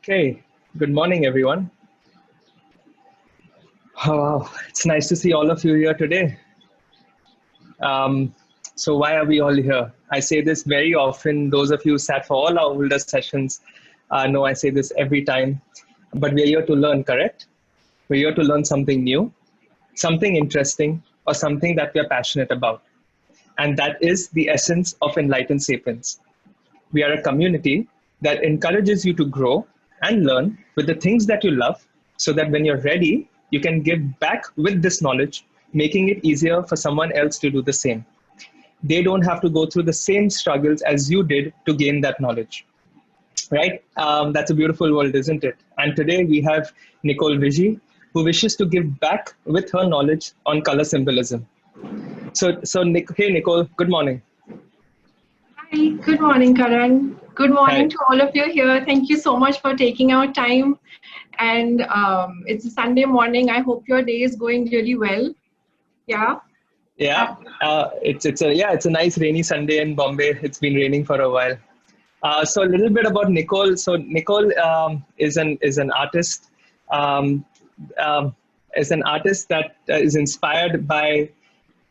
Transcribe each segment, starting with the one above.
Okay, good morning, everyone. Oh, wow, it's nice to see all of you here today. Um, so, why are we all here? I say this very often. Those of you who sat for all our older sessions know I say this every time. But we're here to learn, correct? We're here to learn something new, something interesting, or something that we're passionate about. And that is the essence of Enlightened Sapiens. We are a community that encourages you to grow and learn with the things that you love so that when you're ready, you can give back with this knowledge, making it easier for someone else to do the same. They don't have to go through the same struggles as you did to gain that knowledge, right? That's a beautiful world, isn't it? And today we have Nicole Vigie, who wishes to give back with her knowledge on color symbolism. Hey, Nicole, good morning. Hi, good morning, Karan. Good morning Hi. to all of you here. Thank you so much for taking our time. And it's a Sunday morning. I hope your day is going really well. Yeah. Yeah, it's a nice rainy Sunday in Bombay. It's been raining for a while. So a little bit about Nicole. So Nicole is an artist. Um, um, is an artist that is inspired by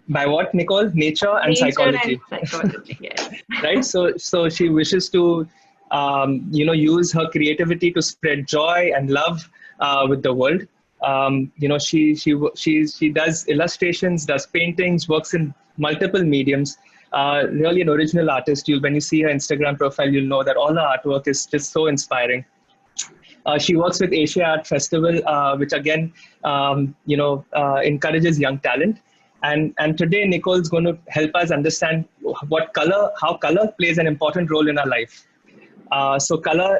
what, Nicole? Nature and Nature and psychology, psychology, yes. right? So she wishes to use her creativity to spread joy and love with the world. She does illustrations, does paintings, works in multiple mediums. Really an original artist. When you see her Instagram profile, you'll know that all her artwork is just so inspiring. She works with Asia Art Festival, which again, encourages young talent. And today, Nicole's going to help us understand how color plays an important role in our life. So color,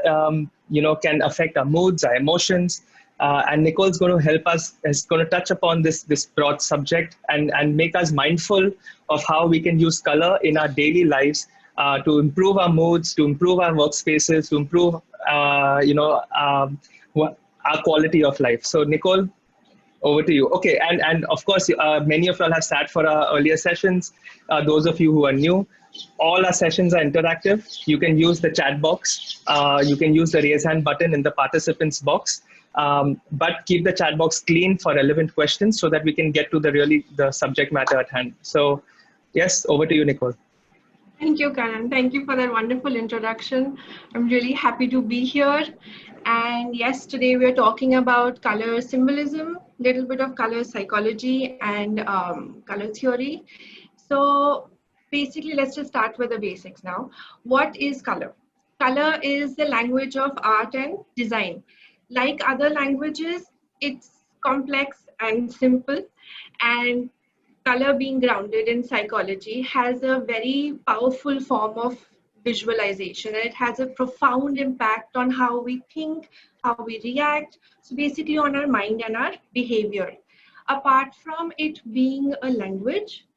can affect our moods, our emotions, and Nicole's going to help us. Is going to touch upon this broad subject and make us mindful of how we can use color in our daily lives to improve our moods, to improve our workspaces, to improve, our quality of life. So, Nicole, over to you. Okay, and of course, many of y'all have sat for our earlier sessions. Those of you who are new, all our sessions are interactive. You can use the chat box. You can use the raise hand button in the participants box. But keep the chat box clean for relevant questions so that we can get to the subject matter at hand. So, yes, over to you, Nicole. Thank you, Karan. Thank you for that wonderful introduction. I'm really happy to be here. And yes, today we're talking about color symbolism, little bit of color psychology and color theory. So basically, let's just start with the basics now. What is color? Color is the language of art and design. Like other languages, it's complex and simple, and color being grounded in psychology has a very powerful form of visualization, and it has a profound impact on how we think, how we react, so basically on our mind and our behavior. Apart from it being a language,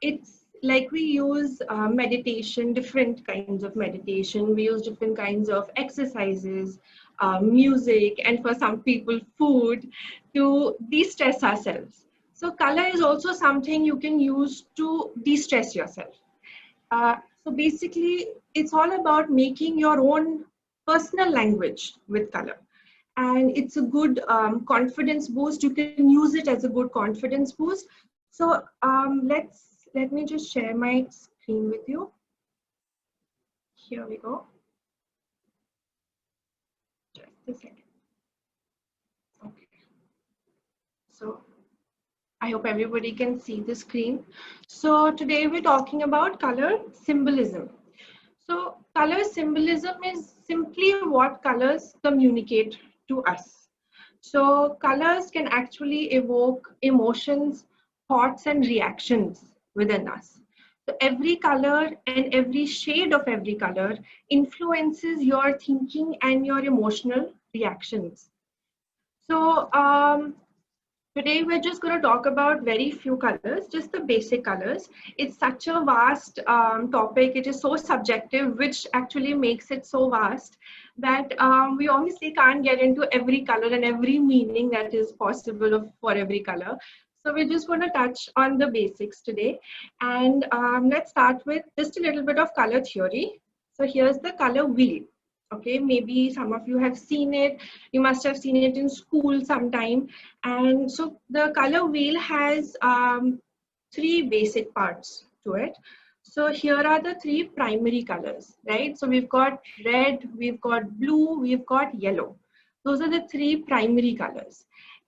it's like we use meditation, different kinds of meditation, we use different kinds of exercises, music, and for some people food, to de-stress ourselves. So color is also something you can use to de-stress yourself. So basically, it's all about making your own personal language with color. And it's a good confidence boost. You can use it as a good confidence boost. So let me just share my screen with you. Here we go. Just a second. Okay. So I hope everybody can see the screen. So today we're talking about color symbolism. So color symbolism is simply what colors communicate to us. So colors can actually evoke emotions, thoughts, and reactions within us. So every color and every shade of every color influences your thinking and your emotional reactions. So today we're just going to talk about very few colors, just the basic colors. It's such a vast topic. It is so subjective, which actually makes it so vast that we obviously can't get into every color and every meaning that is possible for every color. So we're just going to touch on the basics today. And let's start with just a little bit of color theory. So here's the color wheel. Okay, maybe some of you have seen it. You must have seen it in school sometime. And so the color wheel has three basic parts to it. So here are the three primary colors, right? So we've got red, we've got blue, we've got yellow. Those are the three primary colors.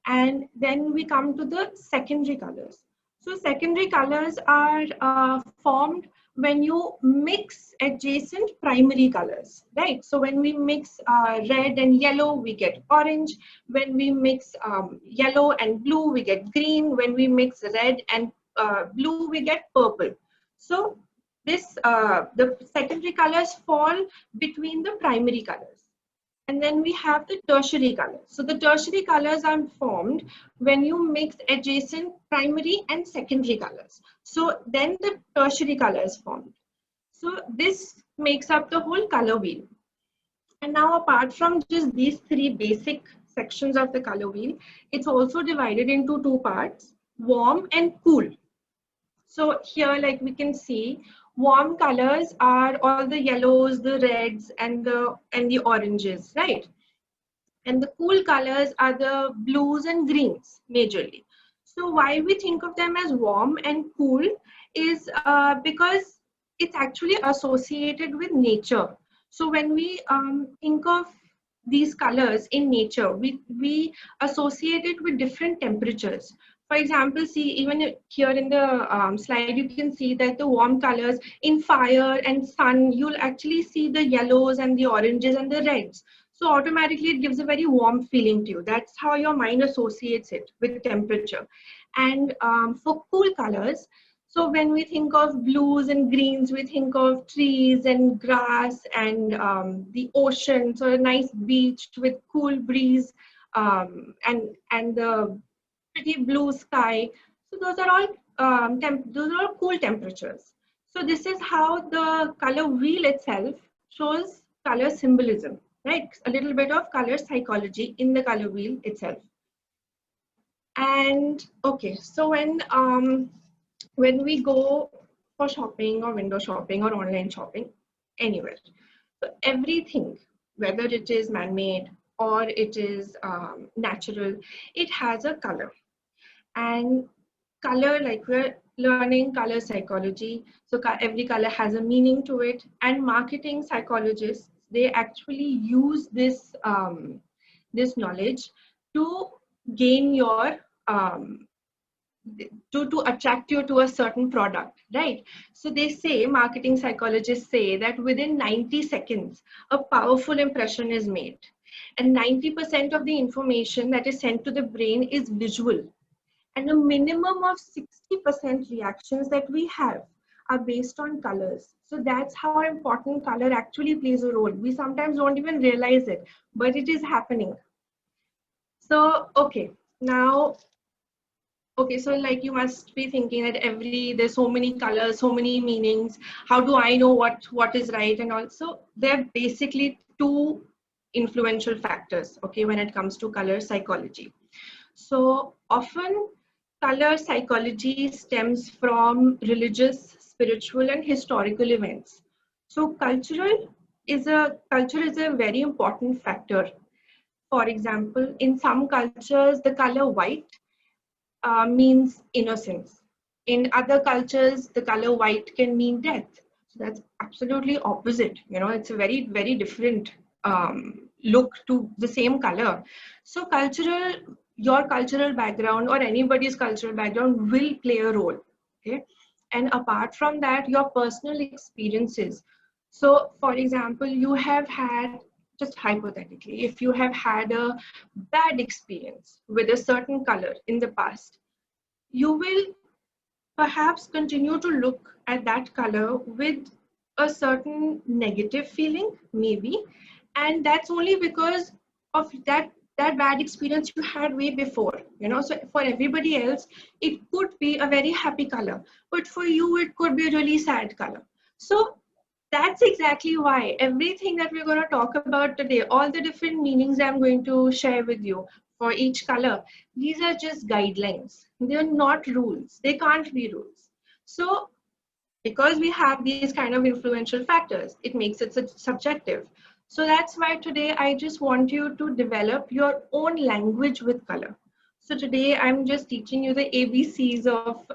And then we come to the secondary colors. So secondary colors are formed when you mix adjacent primary colors, right? So when we mix red and yellow, we get orange. When we mix yellow and blue, we get green. When we mix red and blue, we get purple. So the secondary colors fall between the primary colors. And then we have the tertiary colors. So the tertiary colors are formed when you mix adjacent primary and secondary colors. So then the tertiary color is formed. So this makes up the whole color wheel. And now apart from just these three basic sections of the color wheel, it's also divided into two parts, warm and cool. So here, like we can see, warm colors are all the yellows, the reds, and the oranges, right? And the cool colors are the blues and greens majorly. So why we think of them as warm and cool is because it's actually associated with nature. So when we think of these colors in nature, we associate it with different temperatures. For example, see, even here in the slide, you can see that the warm colors in fire and sun, you'll actually see the yellows and the oranges and the reds. So automatically it gives a very warm feeling to you. That's how your mind associates it with temperature. And for cool colors, so when we think of blues and greens, we think of trees and grass and the ocean, so a nice beach with cool breeze and the pretty blue sky. So those are all cool temperatures. So this is how the color wheel itself shows color symbolism, right? A little bit of color psychology in the color wheel itself. And okay, so when we go for shopping or window shopping or online shopping, anywhere, so everything, whether it is man-made or it is natural, it has a color. And color, like we're learning color psychology, so every color has a meaning to it. And marketing psychologists, they actually use this knowledge to gain your to attract you to a certain product, right? So they say, marketing psychologists say that within 90 seconds, a powerful impression is made. And 90% of the information that is sent to the brain is visual. And a minimum of 60% reactions that we have are based on colors. So that's how important color actually plays a role. We sometimes don't even realize it, but it is happening. So, okay, now, okay, so like you must be thinking that there's so many colors, so many meanings. How do I know what is right? And also, there are basically two influential factors, okay, when it comes to color psychology. So often, color psychology stems from religious, spiritual, and historical events. So culture is a very important factor. For example, in some cultures, the color white means innocence. In other cultures, the color white can mean death. So that's absolutely opposite. You know, it's a very, very different look to the same color. So your cultural background or anybody's cultural background will play a role. Okay. And apart from that, your personal experiences. So for example, you have had, just hypothetically, if you have had a bad experience with a certain color in the past, you will perhaps continue to look at that color with a certain negative feeling, maybe. And that's only because of that bad experience you had way before, you know. So for everybody else, it could be a very happy color, but for you, it could be a really sad color. So that's exactly why everything that we're going to talk about today, all the different meanings I'm going to share with you for each color, these are just guidelines. They're not rules. They can't be rules. So because we have these kind of influential factors, it makes it subjective. So that's why today I just want you to develop your own language with color. So today I'm just teaching you the ABCs of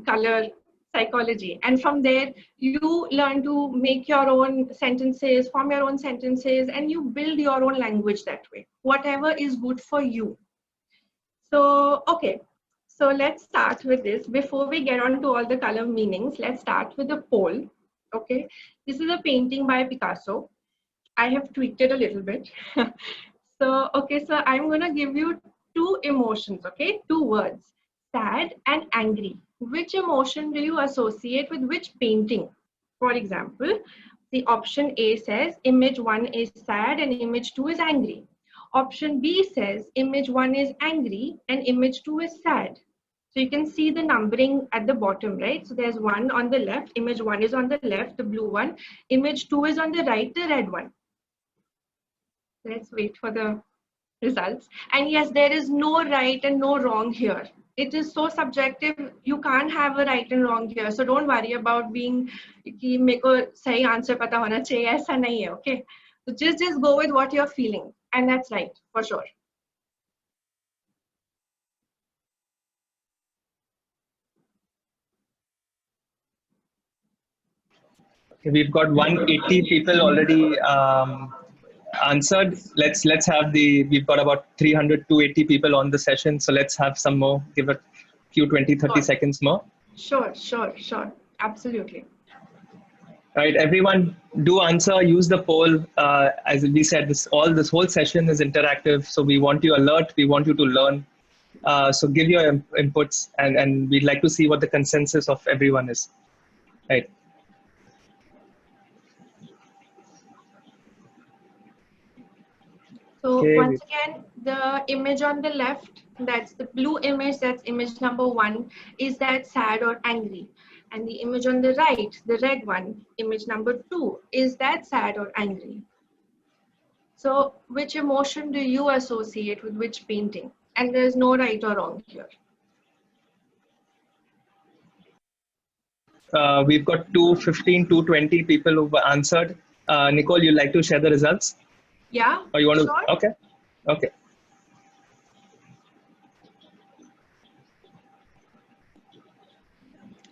color psychology. And from there, you learn to make your own sentences, form your own sentences, and you build your own language that way, whatever is good for you. So, okay. So let's start with this. Before we get on to all the color meanings, let's start with the poll. Okay. This is a painting by Picasso. I have tweaked it a little bit. So, okay, so I'm going to give you two emotions, okay? Two words, sad and angry. Which emotion do you associate with which painting? For example, the option A says image 1 is sad and image 2 is angry. Option B says image 1 is angry and image 2 is sad. So you can see the numbering at the bottom, right? So there's 1 on the left, image 1 is on the left, the blue one. Image 2 is on the right, the red one. Let's wait for the results. And yes, there is no right and no wrong here. It is so subjective. You can't have a right and wrong here. So don't worry about being कि मेरे को सही answer पता होना चाहिए. ऐसा नहीं है, okay? So just go with what you're feeling, and that's right for sure. Okay, we've got 180 people already answered. Let's have we've got about 300 to 80 people on the session. So let's have some more, give it a few 20, 30 Sure. seconds more. Sure. Absolutely. Right, everyone do answer, use the poll. As we said, this whole session is interactive. So we want you alert, we want you to learn. So give your inputs and we'd like to see what the consensus of everyone is. Right. So Okay. once again, the image on the left, that's the blue image, that's image number 1, is that sad or angry? And the image on the right, the red one, image number 2, is that sad or angry? So which emotion do you associate with which painting? And there's no right or wrong here. We've got 215, 220 people who've answered. Nicole, you'd like to share the results? Yeah, Or you want sure. to? Okay. Okay.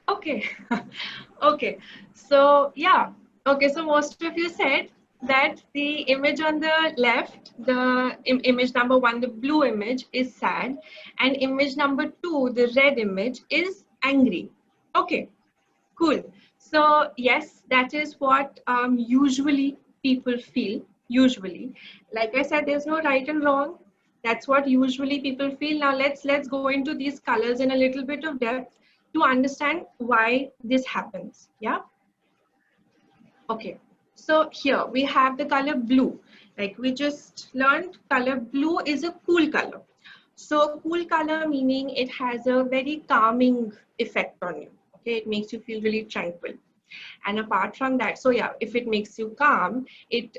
Okay. Okay. So yeah. Okay. So most of you said that the image on the left, the image number 1, the blue image, is sad, and image number 2, the red image, is angry. Okay. Cool. So yes, that is what usually people feel. Usually, like I said, there's no right and wrong. That's what usually people feel. Now let's go into these colors in a little bit of depth to understand why this happens. Yeah. Okay. So here we have the color blue. Like we just learned, color blue is a cool color. So cool color meaning it has a very calming effect on you. Okay, it makes you feel really tranquil. And apart from that, so yeah, if it makes you calm, it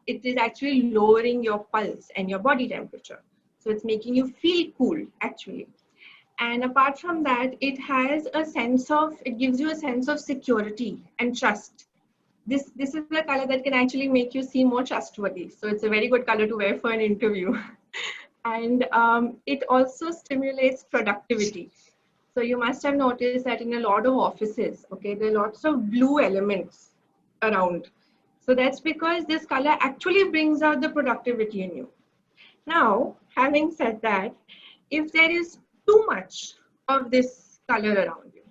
is actually lowering your pulse and your body temperature. So it's making you feel cool actually. And apart from that, it gives you a sense of security and trust. This is a color that can actually make you seem more trustworthy. So it's a very good color to wear for an interview. And it also stimulates productivity. So you must have noticed that in a lot of offices, okay, there are lots of blue elements around. So that's because this color actually brings out the productivity in you. Now, having said that, if there is too much of this color around you,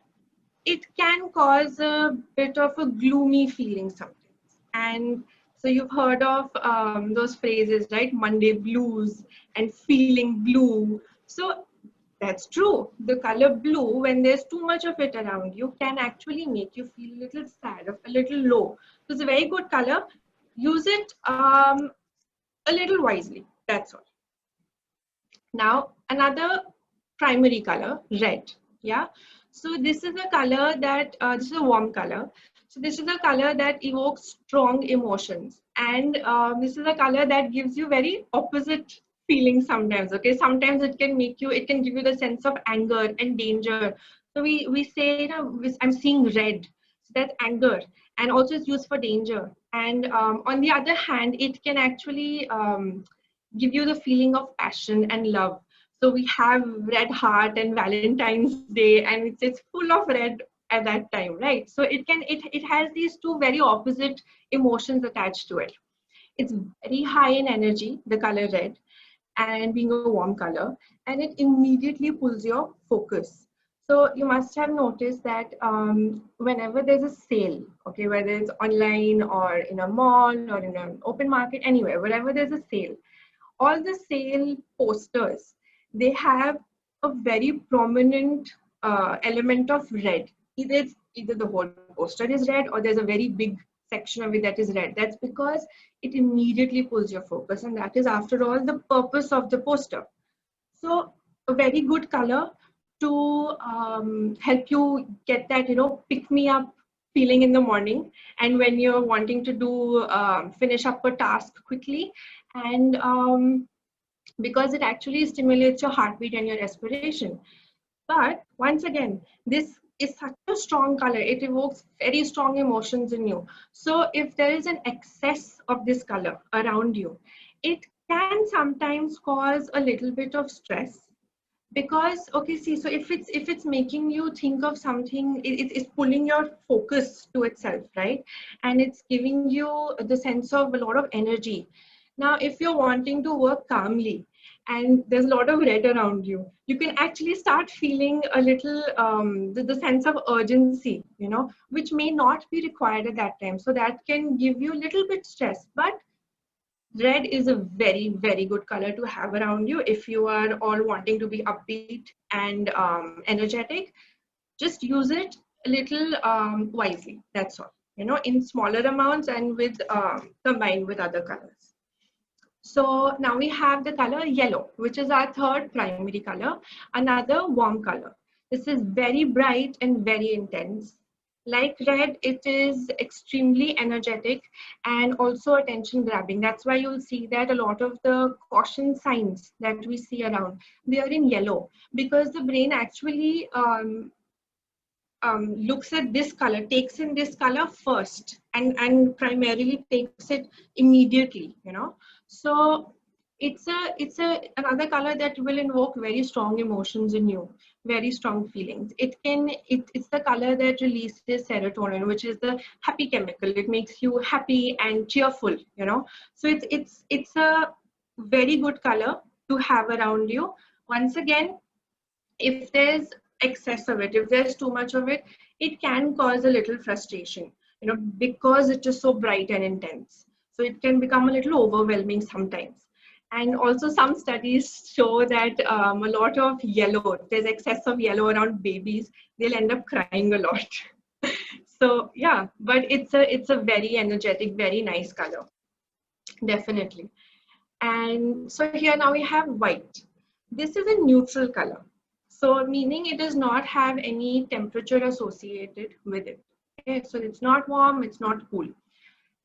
it can cause a bit of a gloomy feeling sometimes. And so you've heard of those phrases, right? Monday blues and feeling blue. So that's true. The color blue, when there's too much of it around you, can actually make you feel a little sad, a little low. So it's a very good color. Use it a little wisely. That's all. Now, another primary color, red. Yeah. So this is a color that, this is a warm color. So this is a color that evokes strong emotions. And this is a color that gives you very opposite feelings sometimes, okay? Sometimes it can give you the sense of anger and danger. So we say, I'm seeing red. So that's anger, and also it's used for danger. And on the other hand, it can actually give you the feeling of passion and love. So we have red heart and Valentine's Day, and it's full of red at that time, right? So it has these two very opposite emotions attached to it. It's very high in energy, the color red, and being a warm color, and it immediately pulls your focus. So you must have noticed that whenever there's a sale, okay, whether it's online or in a mall or in an open market, anywhere, wherever there's a sale, all the sale posters, they have a very prominent element of red. Either the whole poster is red, or there's a very big section of it that is red. That's because it immediately pulls your focus, and that is, after all, the purpose of the poster. So a very good color to help you get that, pick me up feeling in the morning, and when you're wanting to do finish up a task quickly, and because it actually stimulates your heartbeat and your respiration. But once again, this is such a strong color. It evokes very strong emotions in you. So if there is an excess of this color around you, it can sometimes cause a little bit of stress. Because, okay, see, so if it's making you think of something, it's pulling your focus to itself, right? And it's giving you the sense of a lot of energy. Now, if you're wanting to work calmly and there's a lot of red around you, you can actually start feeling a little the sense of urgency, which may not be required at that time. So that can give you a little bit stress. But red is a very, very good color to have around you if you are all wanting to be upbeat and energetic. Just use it a little wisely. That's all. In smaller amounts and with combined with other colors. So now we have the color yellow, which is our third primary color, another warm color. This is very bright and very intense. Like red, it is extremely energetic and also attention grabbing. That's why you'll see that a lot of the caution signs that we see around, they are in yellow, because the brain actually looks at this color, takes in this color first, and primarily takes it immediately, So it's another color that will invoke very strong emotions in you, very strong feelings. It's the color that releases serotonin, which is the happy chemical. It makes you happy and cheerful, So it's a very good color to have around you. Once again, if there's excess of it, if there's too much of it, it can cause a little frustration, because it is so bright and intense. So it can become a little overwhelming sometimes. And also some studies show that a lot of yellow, there's excess of yellow around babies, they'll end up crying a lot. So yeah, but it's a very energetic, very nice color, definitely. And so here now we have white. This is a neutral color. So meaning it does not have any temperature associated with it. Okay, so it's not warm, it's not cool.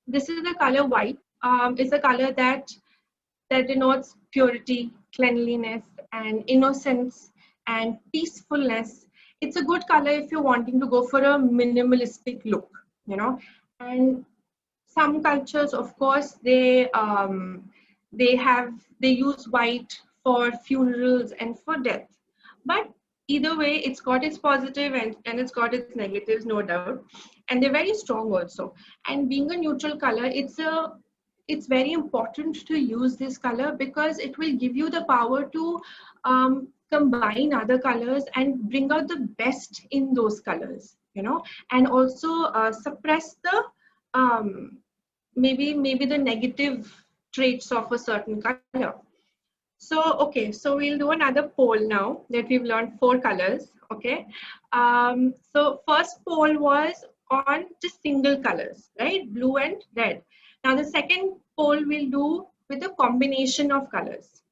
This is the color white. It's a color that denotes purity, cleanliness, and innocence, and peacefulness. It's a good color if you're wanting to go for a minimalistic look, And some cultures, of course, they use white for funerals and for death. But either way, it's got its positive and it's got its negatives, no doubt. And they're very strong also. And being a neutral color, it's very important to use this color because it will give you the power to combine other colors and bring out the best in those colors, and also suppress the maybe the negative traits of a certain color. So, okay, so we'll do another poll now that we've learned 4 colors, okay? So first poll was on just single colors, right? Blue and red. Now the second poll we'll do with a combination of colors.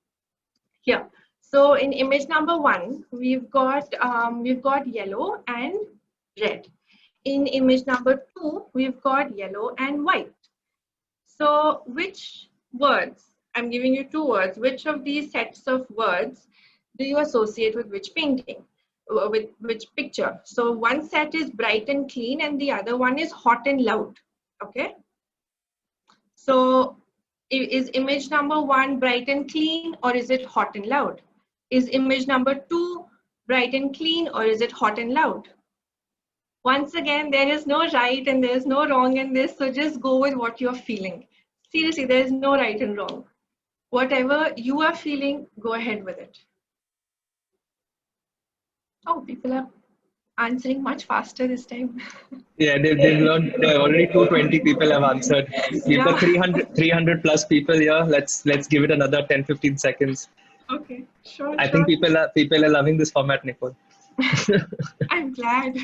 Here. So in image number 1, we've got yellow and red. In image number 2, we've got yellow and white. So which words? I'm giving you 2 words. Which of these sets of words do you associate with which painting? with which picture. So one set is bright and clean and the other one is hot and loud. Okay. So is image number 1 bright and clean, or is it hot and loud? Is image number 2 bright and clean, or is it hot and loud? Once again, there is no right and there is no wrong in this. So just go with what you're feeling. Seriously, there is no right and wrong. Whatever you are feeling, go ahead with it. Oh, people are answering much faster this time. Yeah, they've learned. Already 220 people have answered. We've got 300 plus people here. Let's give it another 10-15 seconds. Okay, sure. I think people are loving this format, Nicole. I'm glad.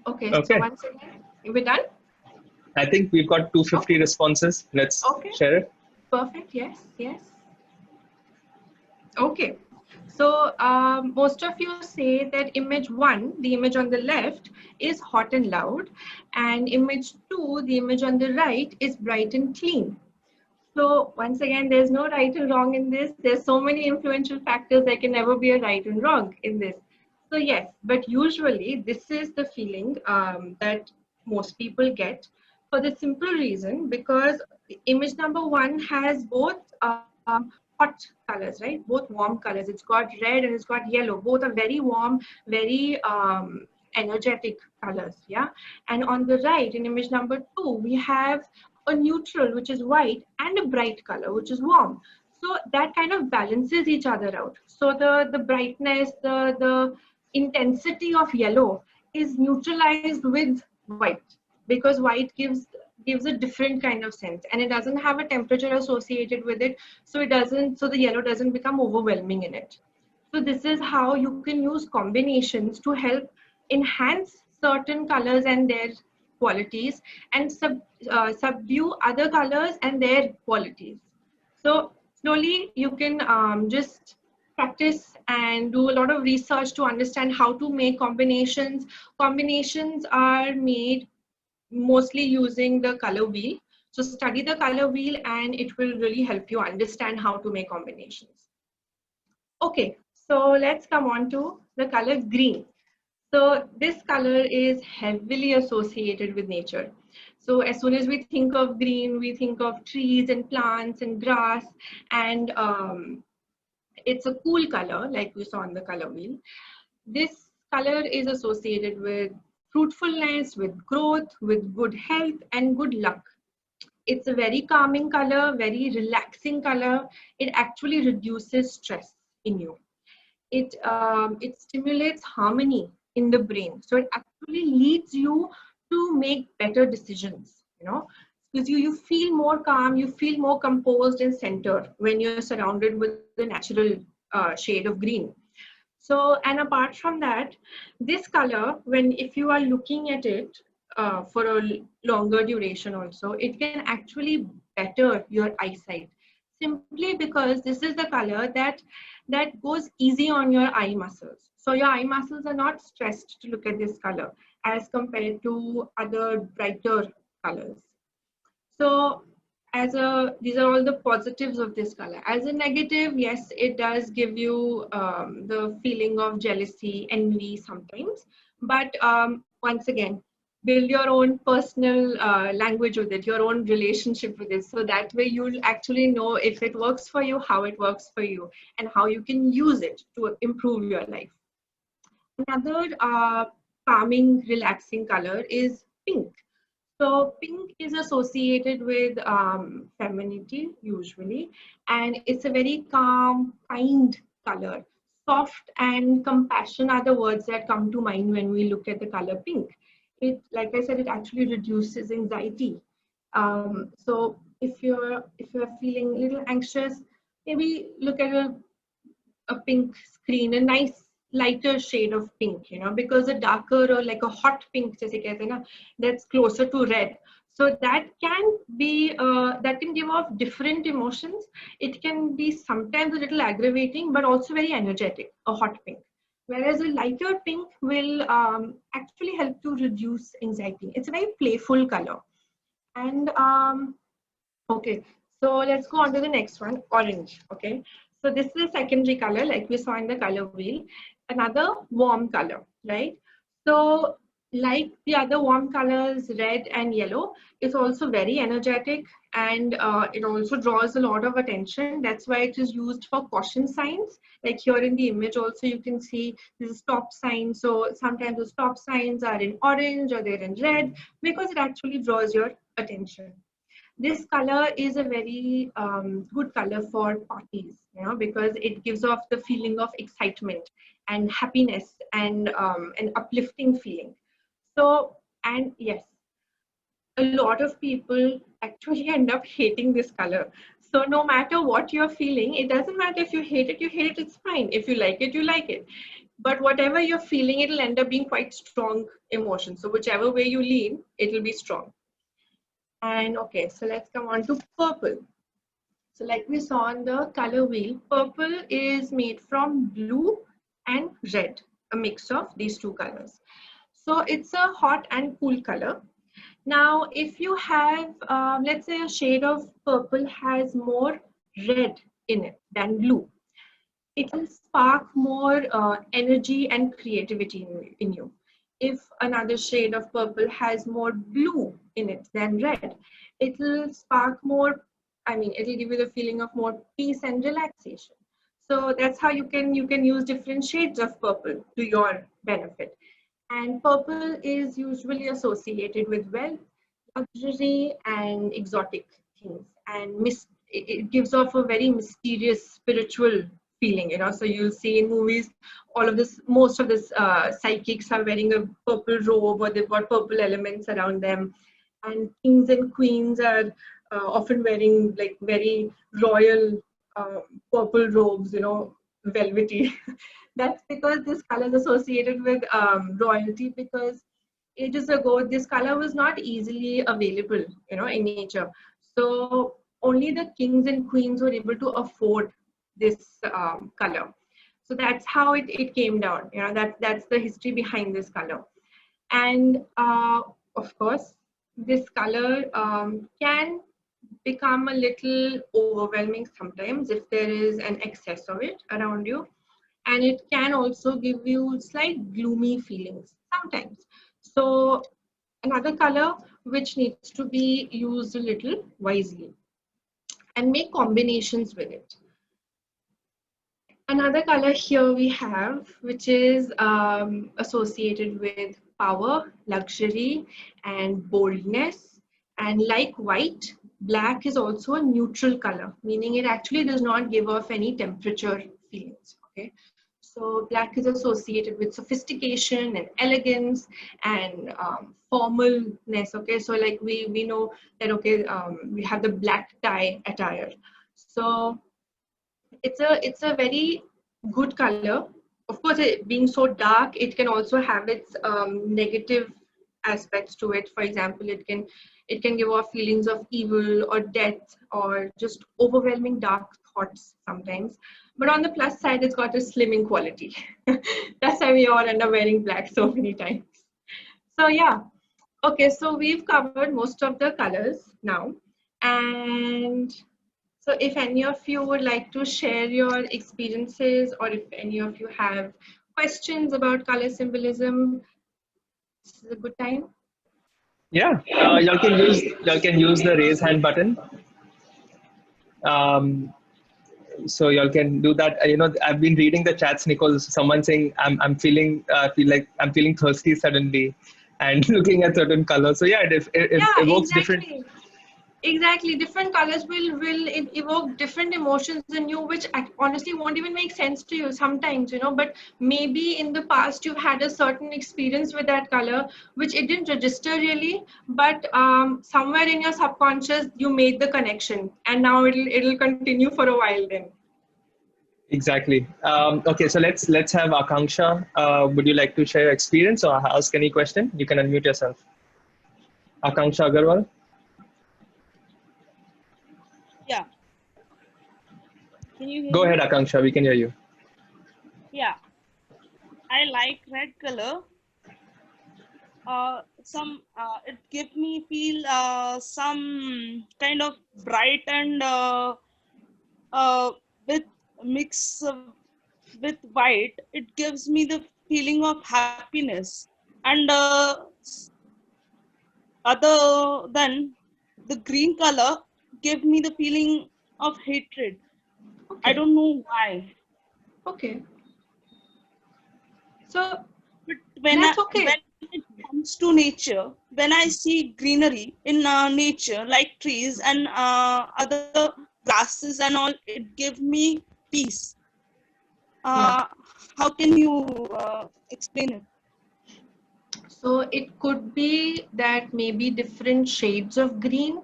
Okay, so once again, we're done? I think we've got 250 responses. Let's share it. Perfect, yes. Okay, so most of you say that image 1, the image on the left, is hot and loud, and image 2, the image on the right, is bright and clean. So once again, there's no right and wrong in this. There's so many influential factors, there can never be a right and wrong in this. So yes, but usually this is the feeling that most people get, for the simple reason because image number 1 has both hot colors, right? Both warm colors. It's got red and it's got yellow. Both are very warm, very energetic colors, yeah? And on the right, in image number 2, we have a neutral, which is white, and a bright color, which is warm. So that kind of balances each other out. So the brightness, the intensity of yellow is neutralized with white, because white gives a different kind of sense, and it doesn't have a temperature associated with it, so the yellow doesn't become overwhelming in it. So this is how you can use combinations to help enhance certain colors and their qualities, and subdue other colors and their qualities. So slowly you can just practice and do a lot of research to understand how to make combinations. Combinations are made mostly using the color wheel. So study the color wheel and it will really help you understand how to make combinations. Okay, so let's come on to the color green. So this color is heavily associated with nature. So as soon as we think of green, we think of trees and plants and grass, and it's a cool color like we saw on the color wheel. This color is associated with fruitfulness, with growth, with good health and good luck. It's a very calming color, very relaxing color. It actually reduces stress in you. It stimulates harmony in the brain. So it actually leads you to make better decisions, because you feel more calm, you feel more composed and centered when you're surrounded with the natural shade of green. So, and apart from that, this color, if you are looking at it for a longer duration also, it can actually better your eyesight, simply because this is the color that goes easy on your eye muscles. So your eye muscles are not stressed to look at this color as compared to other brighter colors. So these are all the positives of this color. As a negative, yes, it does give you the feeling of jealousy, envy sometimes. But once again, build your own personal language with it, your own relationship with it. So that way you'll actually know if it works for you, how it works for you, and how you can use it to improve your life. Another calming, relaxing color is pink. So pink is associated with femininity usually, and it's a very calm, kind color. Soft and compassion are the words that come to mind when we look at the color pink. It, like I said, it actually reduces anxiety. So if you're feeling a little anxious, maybe look at a pink screen, a nice lighter shade of pink, because a darker or like a hot pink, that's closer to red. So that can be, that can give off different emotions. It can be sometimes a little aggravating, but also very energetic, a hot pink. Whereas a lighter pink will actually help to reduce anxiety. It's a very playful color. And okay, so let's go on to the next one, orange. Okay, so this is a secondary color like we saw in the color wheel, another warm color, right? So like the other warm colors, red and yellow, it's also very energetic, and it also draws a lot of attention. That's why it is used for caution signs. Like here in the image also you can see this is stop sign. So sometimes the stop signs are in orange or they're in red because it actually draws your attention. This color is a very good color for parties, you know, because it gives off the feeling of excitement and happiness and an uplifting feeling. So, and yes, a lot of people actually end up hating this color. So no matter what you're feeling, it doesn't matter if you hate it, it's fine. If you like it, you like it. But whatever you're feeling, it'll end up being quite strong emotion. So whichever way you lean, it'll be strong. And okay, so let's come on to purple. So like we saw on the color wheel, purple is made from blue and red, a mix of these two colors. So it's a hot and cool color. Now, if you have, let's say a shade of purple has more red in it than blue, it will spark more energy and creativity in you. If another shade of purple has more blue in it than red, it will spark more, I mean, it will give you the feeling of more peace and relaxation. So that's how you can use different shades of purple to your benefit. And purple is usually associated with wealth, luxury, and exotic things. And it gives off a very mysterious spiritual feeling, you know. So you'll see in movies, all of this, most of this psychics are wearing a purple robe, or they've got purple elements around them. And kings and queens are often wearing like very royal purple robes, you know, velvety. That's because this color is associated with royalty, because ages ago this color was not easily available, you know, in nature. So only the kings and queens were able to afford this color. So that's how it came down, you know. That's the history behind this color. And of course this color can become a little overwhelming sometimes if there is an excess of it around you, and it can also give you slight gloomy feelings sometimes. So another color which needs to be used a little wisely and make combinations with it. Another color here we have, which is associated with power, luxury, and boldness. And like white, black is also a neutral color, meaning it actually does not give off any temperature feelings. Okay, so black is associated with sophistication and elegance and formalness. Okay, so like we know that, okay, we have the black tie attire. So it's a very good color. Of course, it being so dark, it can also have its negative aspects to it. For example, it can give off feelings of evil or death or just overwhelming dark thoughts sometimes. But on the plus side, it's got a slimming quality. That's why we all end up wearing black so many times. So yeah, okay. So we've covered most of the colors now, and so if any of you would like to share your experiences, or if any of you have questions about color symbolism, this is a good time. Yeah, y'all can use the raise hand button. Um, so y'all can do that. I've been reading the chats, Nicole. Someone saying I'm feeling feel like I'm feeling thirsty suddenly, and looking at certain colors. So yeah, it Yeah, evokes different. exactly. Different colors will evoke different emotions in you, which honestly won't even make sense to you sometimes, you know. But maybe in the past you've had a certain experience with that color, which it didn't register really, but somewhere in your subconscious you made the connection, and now it'll continue for a while then. Exactly. Okay, so let's have Akanksha. Would you like to share your experience or ask any question? You can unmute yourself. Akanksha Agarwal. Yeah. Can you hear Go me? ahead, Akanksha. We can hear you. Yeah. I like red color. It gives me feel some kind of bright and with mix with white. It gives me the feeling of happiness, and other than the green color give me the feeling of hatred. I Okay. don't know why. Okay. So But that's okay. when it comes to nature, when I see greenery in nature like trees and other grasses and all, it gives me peace. Yeah. uh, how can you explain it? So it could be that maybe different shades of green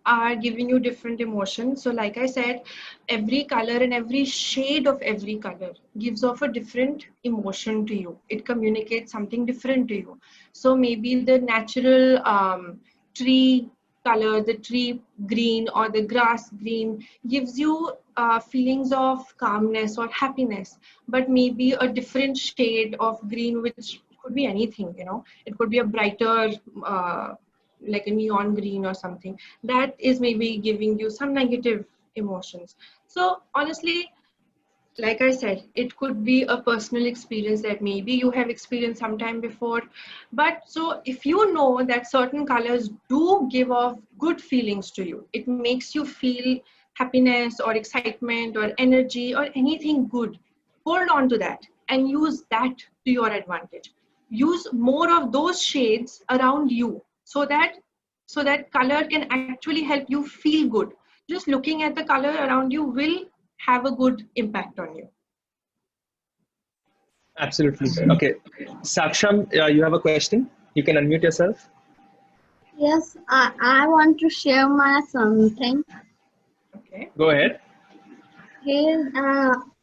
are giving you different emotions. So like I said, every color and every shade of every color gives off a different emotion to you. It communicates something different to you. So maybe the natural tree color, the tree green or the grass green gives you feelings of calmness or happiness, but maybe a different shade of green, which could be anything, it could be a brighter like a neon green or something, that is maybe giving you some negative emotions. So honestly, like I said, it could be a personal experience that maybe you have experienced sometime before. But so if you know that certain colors do give off good feelings to you, it makes you feel happiness or excitement or energy or anything good, hold on to that and use that to your advantage. Use more of those shades around you so that color can actually help you feel good. Just looking at the color around you will have a good impact on you. Absolutely. Okay. Saksham, you have a question? You can unmute yourself. Yes, I want to share my something. Okay. Go ahead. Here,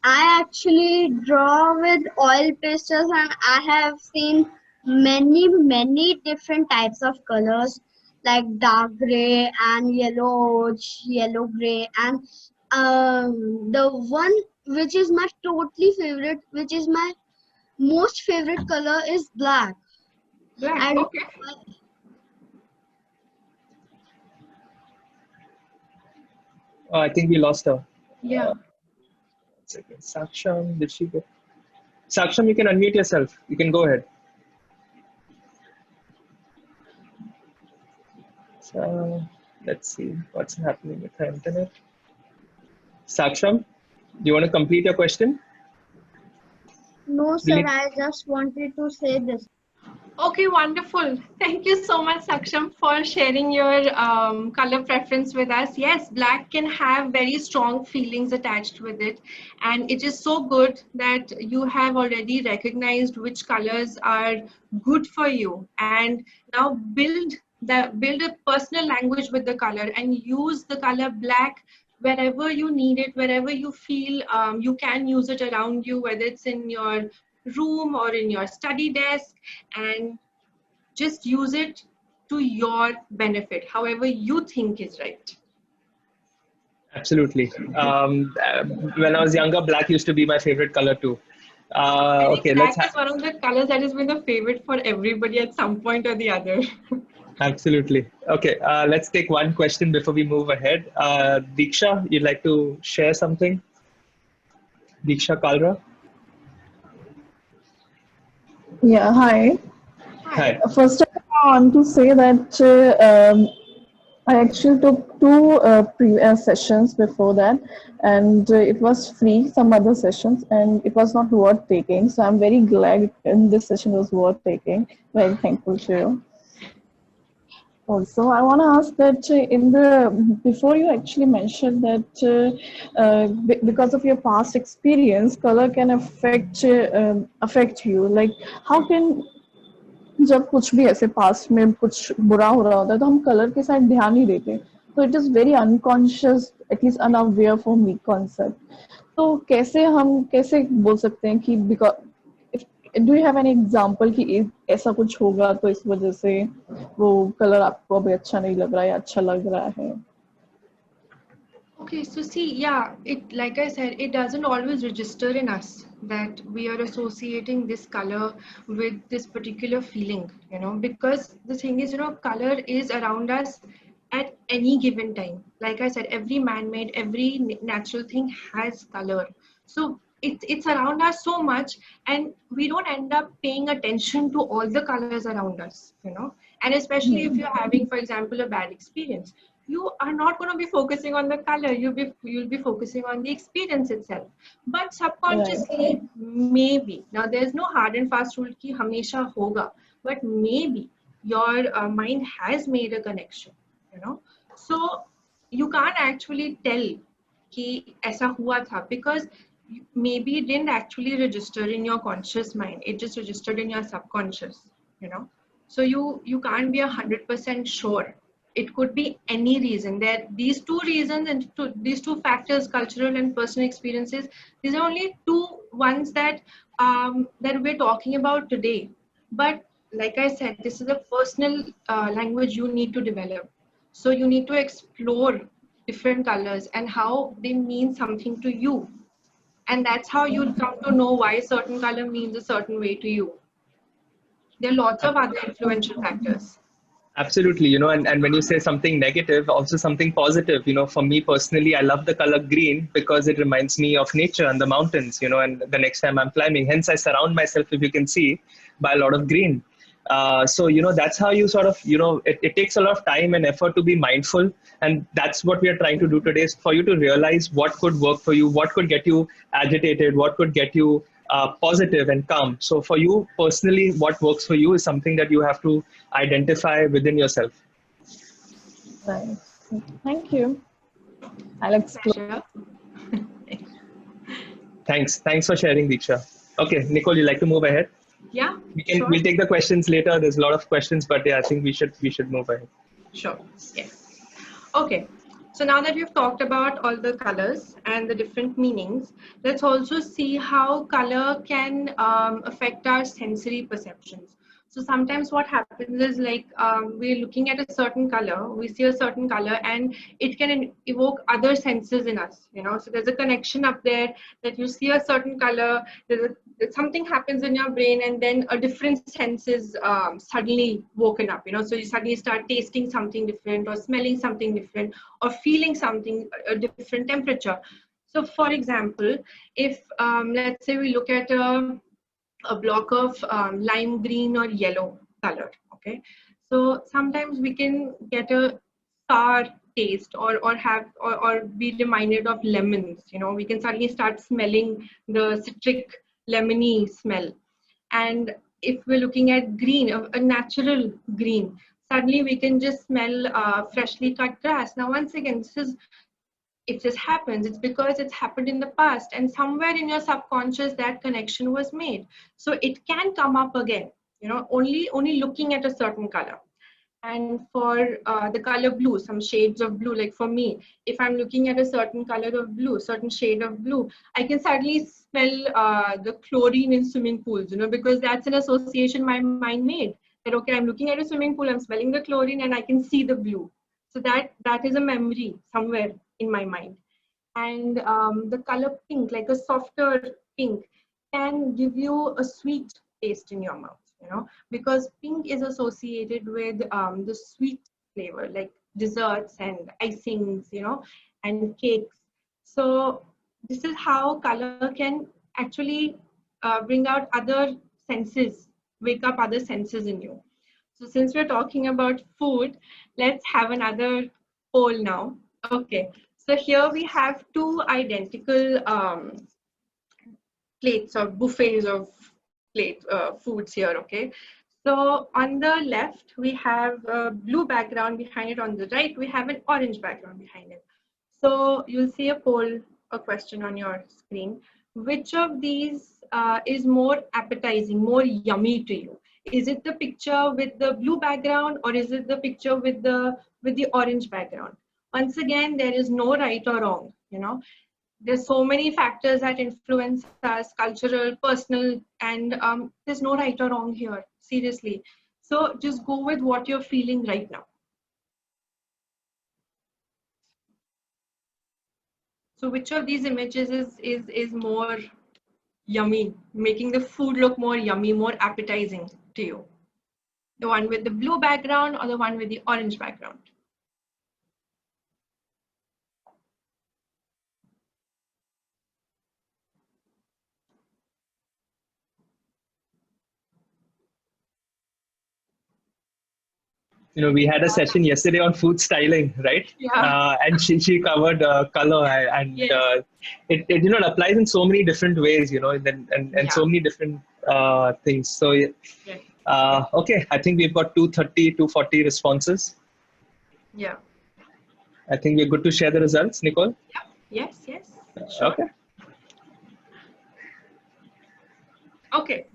I actually draw with oil pastels, and I have seen many different types of colors, like dark gray and yellow gray, and the one which is my totally favorite, which is my most favorite color, is black. Black. I don't Okay. know why. I think we lost her. Yeah. 1 second. Saksham, did she go? Saksham, you can unmute yourself. You can go ahead. So, let's see what's happening with the internet. Saksham, do you want to complete your question? No, Will sir, you- I just wanted to say this. Okay, wonderful. Thank you so much, Saksham, for sharing your color preference with us. Yes, black can have very strong feelings attached with it. And it is so good that you have already recognized which colors are good for you. And now build a personal language with the color and use the color black wherever you need it, wherever you feel you can use it around you, whether it's in your room or in your study desk, and just use it to your benefit, however you think is right. Absolutely. When I was younger, black used to be my favorite color too. I think Okay, black is one of the colors that has been a favorite for everybody at some point or the other. absolutely. Okay, let's take one question before we move ahead. Diksha, you'd like to share something? Diksha Kalra? Yeah, hi. Hi. Hi. First of all, I want to say that I actually took two sessions before that, and it was free, some other sessions, and it was not worth taking. So I'm very glad in this session was worth taking. Very thankful to you. Also, I want to ask that in the before you actually mentioned that because of your past experience, color can affect you. Like, how can जब कुछ भी ऐसे past में कुछ बुरा हो रहा होता है तो हम कलर के साथ ध्यान नहीं देते तो it is very unconscious at least unaware for me concept तो कैसे हम कैसे बोल सकते हैं कि because do you have an example कि ऐसा कुछ होगा तो इस वजह से वो कलर आपको अभी अच्छा नहीं लग रहा है या अच्छा लग रहा है Okay, so see, yeah, it like I said, it doesn't always register in us that we are associating this color with this particular feeling, because the thing is, color is around us at any given time. Like I said, every man-made, every natural thing has color. So it's around us so much, and we don't end up paying attention to all the colors around us. And especially if you're having, for example, a bad experience, you are not going to be focusing on the color. You'll be focusing on the experience itself. But Right. subconsciously, maybe, now there's no hard and fast rule ki hamesha hoga, but maybe your mind has made a connection. So you can't actually tell कि ऐसा हुआ था, because maybe it didn't actually register in your conscious mind, it just registered in your subconscious. So you can't be 100% sure. It could be any reason. There these two reasons, and these two factors, cultural and personal experiences, these are only two ones that we're talking about today. But like I said, this is a personal language you need to develop. So you need to explore different colors and how they mean something to you. And that's how you'll come to know why a certain color means a certain way to you. There are lots of other influential factors. Absolutely, and when you say something negative, also something positive, for me personally, I love the color green because it reminds me of nature and the mountains, and the next time I'm climbing. Hence, I surround myself, if you can see, by a lot of green. So, that's how you sort of, it takes a lot of time and effort to be mindful. And that's what we are trying to do today, is for you to realize what could work for you, what could get you agitated, what could get you positive and calm. So for you personally, what works for you is something that you have to identify within yourself. Right. Thank you. I'll explore. Pleasure. Thanks for sharing, Diksha. Okay, Nicole, you like to move ahead? Yeah, sure. We'll take the questions later. There's a lot of questions, but yeah, I think we should move ahead. Sure. Yes. Okay. So now that we've talked about all the colors and the different meanings, let's also see how color can affect our sensory perceptions. So sometimes what happens is, like, we're looking at a certain color, we see a certain color, and it can evoke other senses in us. So there's a connection up there that you see a certain color, something happens in your brain, and then a different sense is suddenly woken up. So you suddenly start tasting something different, or smelling something different, or feeling something, a different temperature. So for example, if let's say we look at a block of lime green or yellow color, okay, so sometimes we can get a sour taste, or be reminded of lemons. We can suddenly start smelling the citric lemony smell. And if we're looking at green, a natural green, suddenly we can just smell freshly cut grass. Now once again, if this happens, it's because it's happened in the past, and somewhere in your subconscious that connection was made. So it can come up again, only looking at a certain color. And for the color blue, some shades of blue, like for me, if I'm looking at a certain color of blue, certain shade of blue, I can suddenly smell the chlorine in swimming pools, because that's an association my mind made, that okay, I'm looking at a swimming pool, I'm smelling the chlorine, and I can see the blue. So that is a memory somewhere in my mind. And the color pink, like a softer pink, can give you a sweet taste in your mouth, because pink is associated with the sweet flavor, like desserts and icings, and cakes. So this is how color can actually bring out other senses, wake up other senses in you. So since we're talking about food, let's have another poll now. Okay, so here we have two identical plates or buffets of foods here, okay? So on the left, we have a blue background behind it. On the right, we have an orange background behind it. So you'll see a poll, a question on your screen. Which of these is more appetizing, more yummy to you? Is it the picture with the blue background, or is it the picture with the orange background? Once again, there is no right or wrong. There's so many factors that influence us, cultural, personal, and there's no right or wrong here, seriously. So just go with what you're feeling right now. So which of these images is more yummy, making the food look more yummy, more appetizing to you? The one with the blue background or the one with the orange background? We had a session yesterday on food styling, right? Yeah. And she covered color, and Yes. it applies in so many different ways, and so Yeah. many different things. So Yes. okay, I think we've got 230, 240 responses. Yeah. I think we're good to share the results, Nicole. Yes. Yes. Sure. Okay. Okay.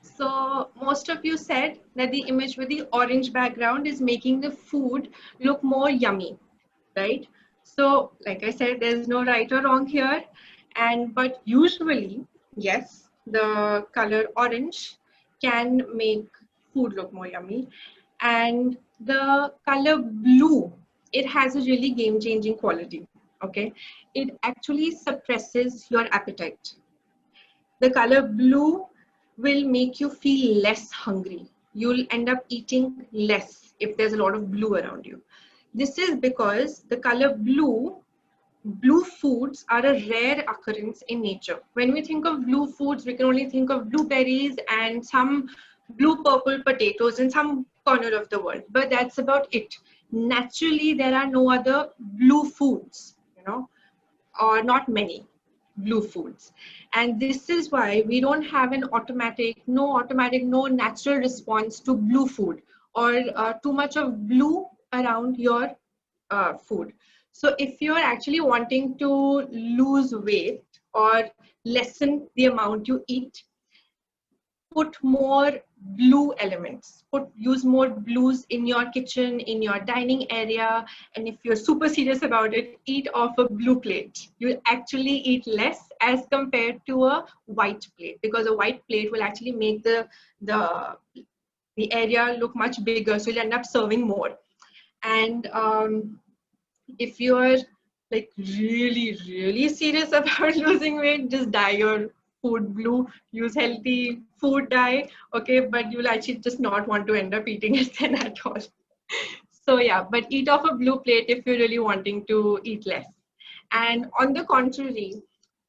So most of you said that the image with the orange background is making the food look more yummy, right? So like I said, there's no right or wrong here. But usually, yes, the color orange can make food look more yummy. And the color blue, it has a really game-changing quality, okay? It actually suppresses your appetite. The color blue will make you feel less hungry. You'll end up eating less if there's a lot of blue around you. This is because the color blue foods are a rare occurrence in nature. When we think of blue foods, we can only think of blueberries and some blue purple potatoes in some corner of the world, but that's about it. Naturally, there are no other blue foods, or not many blue foods. And this is why we don't have no natural response to blue food, or too much of blue around your food. So if you're actually wanting to lose weight or lessen the amount you eat, put more blue elements, use more blues in your kitchen, in your dining area. And if you're super serious about it, eat off a blue plate. You'll actually eat less as compared to a white plate, because a white plate will actually make the area look much bigger, so you'll end up serving more. And if you're like really serious about losing weight, just dye your food blue, use healthy food dye, okay? But you'll actually just not want to end up eating it then at all. So yeah, but eat off a blue plate if you're really wanting to eat less. And on the contrary,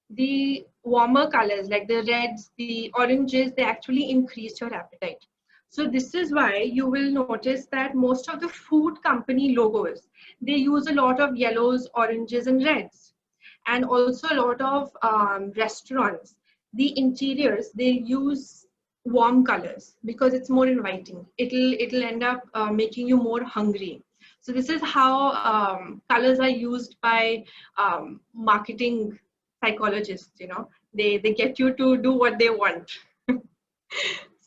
the warmer colors like the reds, the oranges, they actually increase your appetite. So this is why you will notice that most of the food company logos, they use a lot of yellows, oranges, and reds. And also a lot of restaurants, the interiors, they use warm colors because it's more inviting. It'll end up making you more hungry. So this is how colors are used by marketing psychologists. They get you to do what they want.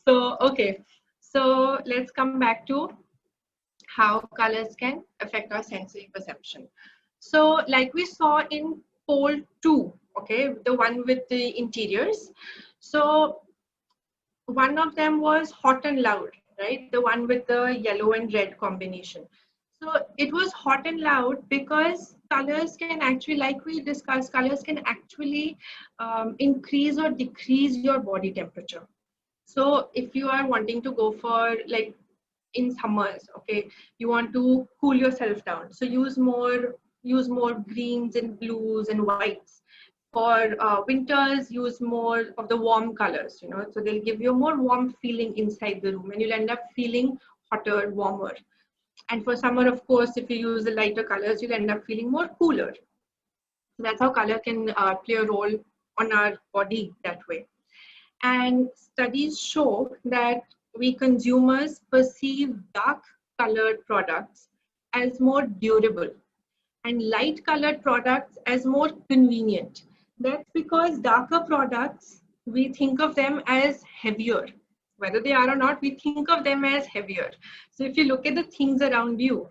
So okay, so let's come back to how colors can affect our sensory perception. So like we saw in poll 2, okay, the one with the interiors. So one of them was hot and loud, right? The one with the yellow and red combination. So it was hot and loud because colors can actually, like we discussed, colors can actually increase or decrease your body temperature. So if you are wanting to go for, like in summers, okay, you want to cool yourself down, so use more greens and blues and whites. For winters, use more of the warm colors, so they'll give you a more warm feeling inside the room, and you'll end up feeling hotter, warmer. And for summer, of course, if you use the lighter colors, you'll end up feeling more cooler. That's how color can play a role on our body that way. And studies show that we consumers perceive dark colored products as more durable and light colored products as more convenient. That's because darker products, we think of them as heavier. Whether they are or not, we think of them as heavier. So if you look at the things around you,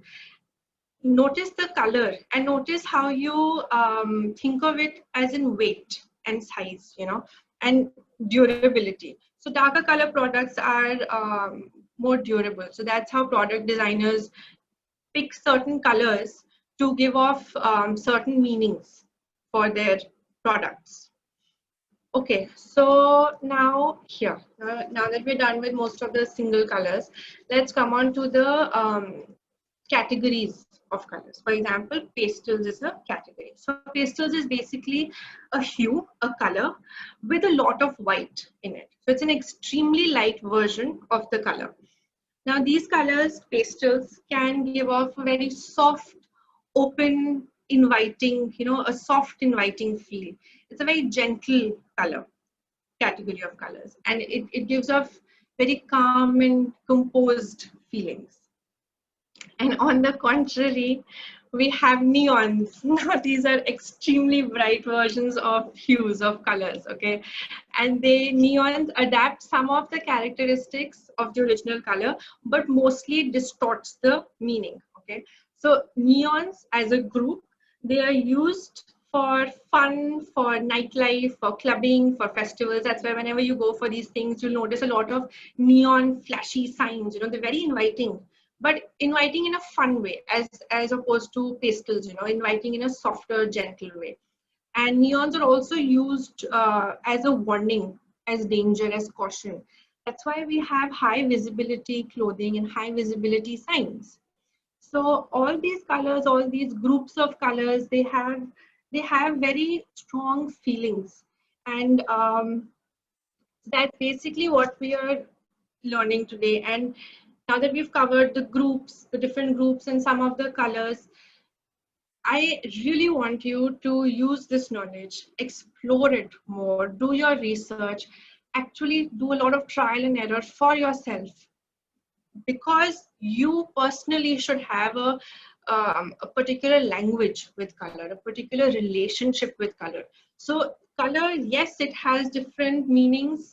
notice the color and notice how you think of it as in weight and size, and durability. So darker color products are more durable. So that's how product designers pick certain colors to give off certain meanings for their products. Okay, so now here, now that we're done with most of the single colors, let's come on to the categories of colors. For example, pastels is a category. So pastels is basically a hue, a color with a lot of white in it. So it's an extremely light version of the color. Now these colors, pastels, can give off a very soft, open, inviting, a soft, inviting feel. It's a very gentle color category of colors, and it gives off very calm and composed feelings. And on the contrary, we have neons. Now these are extremely bright versions of hues, of colors, okay? And neons adapt some of the characteristics of the original color, but mostly distorts the meaning, okay? So neons as a group, they are used for fun, for nightlife, for clubbing, for festivals. That's why whenever you go for these things, you'll notice a lot of neon flashy signs, they're very inviting. But inviting in a fun way, as opposed to pastels, inviting in a softer, gentle way. And neons are also used as a warning, as danger, as caution. That's why we have high visibility clothing and high visibility signs. So all these colors, all these groups of colors, they have very strong feelings. And that's basically what we are learning today. And now that we've covered the groups, the different groups and some of the colors, I really want you to use this knowledge, explore it more, do your research, actually do a lot of trial and error for yourself, because you personally should have a particular language with color, a particular relationship with color. So color, yes, it has different meanings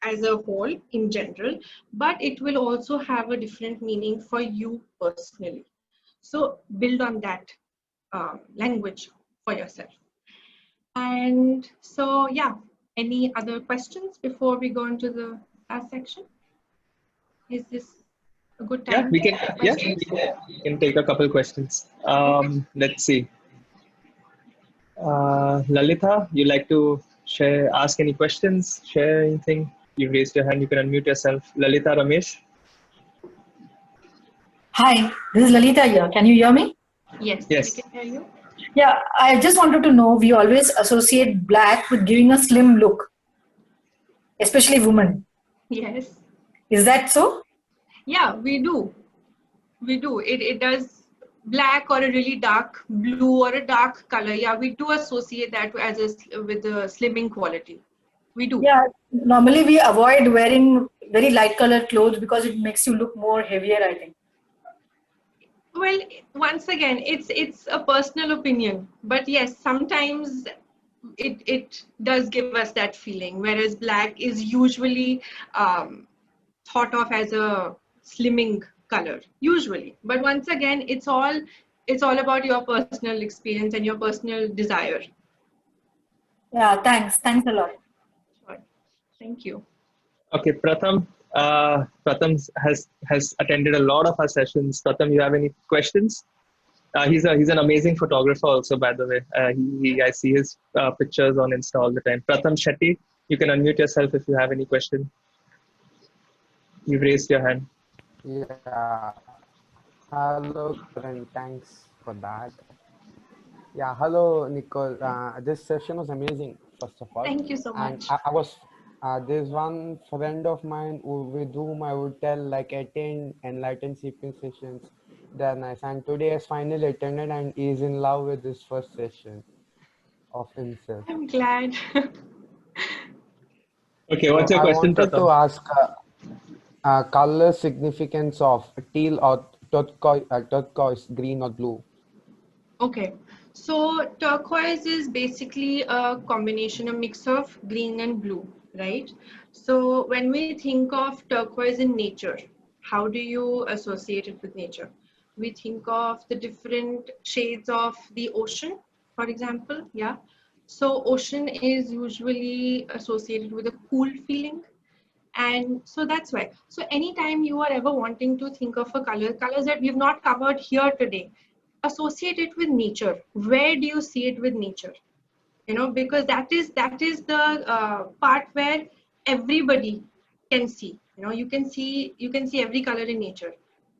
as a whole in general, but it will also have a different meaning for you personally. So build on that language for yourself. And so, yeah, any other questions before we go into the last section? Is this a good time? We can take a couple questions. Let's see. Lalita, you like to ask any questions, share anything? You raised your hand, you can unmute yourself. Lalita Ramesh. Hi, this is Lalita here. Can you hear me? Yes, yes, we can hear you. Yeah, I just wanted to know, we always associate black with giving a slim look, especially women. Yes. Is that so? Yeah, we do. We do. It does. Black or a really dark blue or a dark color. Yeah, we do associate that with the slimming quality. We do. Yeah, normally we avoid wearing very light colored clothes because it makes you look more heavier, I think. Well, once again, it's a personal opinion, but yes, sometimes it does give us that feeling, whereas black is usually thought of as a slimming color, usually. But once again, it's all about your personal experience and your personal desire. Yeah, thanks a lot. Sure. Thank you. Okay, Pratham. Pratham has attended a lot of our sessions. Pratham, you have any questions? He's an amazing photographer also, by the way. I see his pictures on Insta all the time. Pratham Shetty, you can unmute yourself if you have any question. You've raised your hand. Yeah. Hello, Karan. Thanks for that. Yeah. Hello, Nicole. This session was amazing, first of all. Thank you so much. And I was, there's one friend of mine with whom I would tell, like, attend Enlightened Sapiens sessions. They're nice. And today has finally attended and is in love with this first session of himself. I'm glad. Okay, what's your I question, wanted Pratham? to ask color significance of teal or turquoise, green or blue. Okay, so turquoise is basically a combination, a mix of green and blue, right? So when we think of turquoise in nature, how do you associate it with nature? We think of the different shades of the ocean, for example, yeah. So ocean is usually associated with a cool feeling. And so that's why. So anytime you are ever wanting to think of a colors that we've not covered here today, associate it with nature. Where do you see it with nature? because that is the part where everybody can see. You can see every color in nature,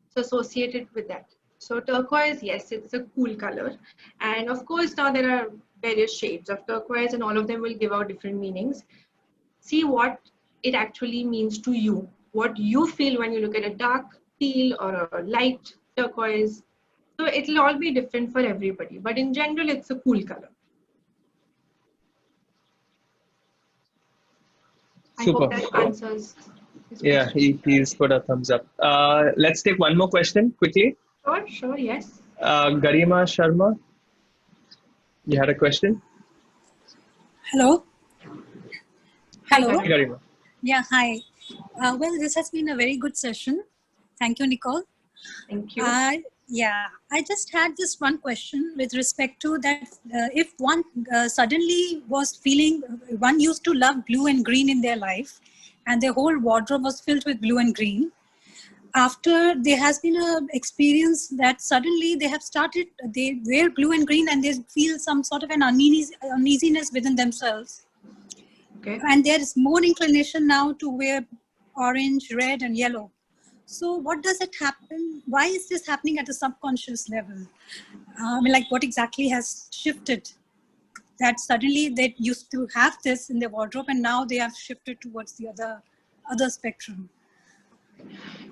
so associated with that. So turquoise, yes, it's a cool color, and of course now there are various shades of turquoise, and all of them will give out different meanings. See what it actually means to you, what you feel when you look at a dark teal or a light turquoise. So it'll all be different for everybody, but in general it's a cool color. I Super. hope that answers his Yeah, question. he's put a thumbs up. Let's take one more question quickly. Sure, yes. Garima Sharma, you had a question? Hello. Hello. Garima. Garima. Yeah, hi. Well, this has been a very good session. Thank you, Nicole. Thank you. Yeah, I just had this one question with respect to that. If one suddenly was feeling, one used to love blue and green in their life, and their whole wardrobe was filled with blue and green. After there has been an experience that suddenly they have started, they wear blue and green and they feel some sort of an uneasiness within themselves. Okay. And there is more inclination now to wear orange, red, and yellow. So what does it happen? Why is this happening at the subconscious level? Like what exactly has shifted? That suddenly they used to have this in their wardrobe and now they have shifted towards the other spectrum.